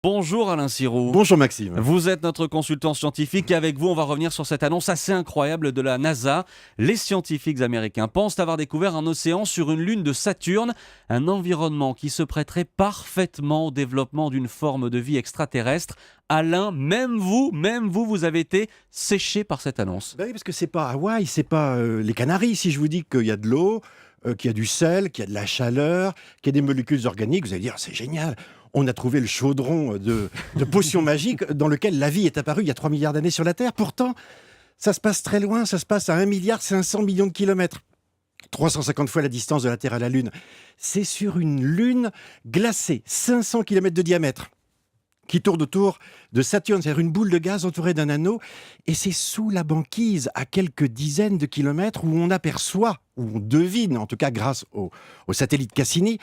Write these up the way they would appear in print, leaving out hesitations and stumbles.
Bonjour Alain Sirou. Bonjour Maxime. Vous êtes notre consultant scientifique et avec vous, on va revenir sur cette annonce assez incroyable de la NASA. Les scientifiques américains pensent avoir découvert un océan sur une lune de Saturne, un environnement qui se prêterait parfaitement au développement d'une forme de vie extraterrestre. Alain, même vous avez été séché par cette annonce. Ben oui, parce que c'est pas Hawaï, c'est pas les Canaries. Si je vous dis qu'il y a de l'eau, qu'il y a du sel, qu'il y a de la chaleur, qu'il y a des molécules organiques, vous allez dire c'est génial. On a trouvé le chaudron de potions magiques dans lequel la vie est apparue il y a 3 milliards d'années sur la Terre. Pourtant, ça se passe très loin, ça se passe à 1,5 milliard de kilomètres. 350 fois la distance de la Terre à la Lune. C'est sur une Lune glacée, 500 kilomètres de diamètre, qui tourne autour de Saturne, c'est-à-dire une boule de gaz entourée d'un anneau, et c'est sous la banquise, à quelques dizaines de kilomètres, où on aperçoit, où on devine, en tout cas grâce au satellite Cassini,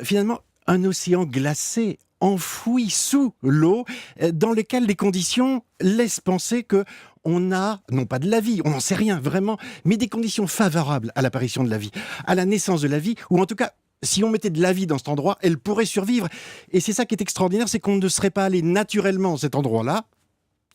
finalement, un océan glacé, enfoui sous l'eau, dans lequel les conditions laissent penser que on a, non pas de la vie, on n'en sait rien vraiment, mais des conditions favorables à l'apparition de la vie, à la naissance de la vie, ou en tout cas, si on mettait de la vie dans cet endroit, elle pourrait survivre. Et c'est ça qui est extraordinaire, c'est qu'on ne serait pas allé naturellement à cet endroit-là.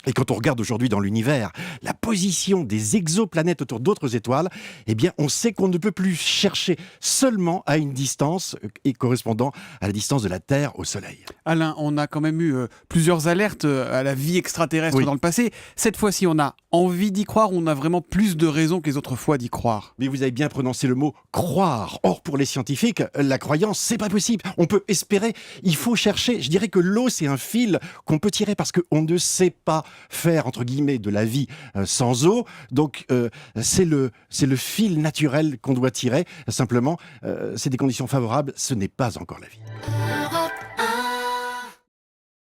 Et quand on regarde aujourd'hui dans l'univers la position des exoplanètes autour d'autres étoiles, eh bien, on sait qu'on ne peut plus chercher seulement à une distance et correspondant à la distance de la Terre au Soleil. Alain, on a quand même eu plusieurs alertes à la vie extraterrestre Oui. dans le passé. Cette fois-ci, on a envie d'y croire, on a vraiment plus de raisons que les autres fois d'y croire. Mais vous avez bien prononcé le mot « croire ». Or, pour les scientifiques, la croyance, c'est pas possible. On peut espérer, il faut chercher. Je dirais que l'eau, c'est un fil qu'on peut tirer parce qu'on ne sait pas faire, entre guillemets, de la vie sans eau. Donc, c'est le fil naturel qu'on doit tirer. Simplement, c'est des conditions favorables, ce n'est pas encore la vie.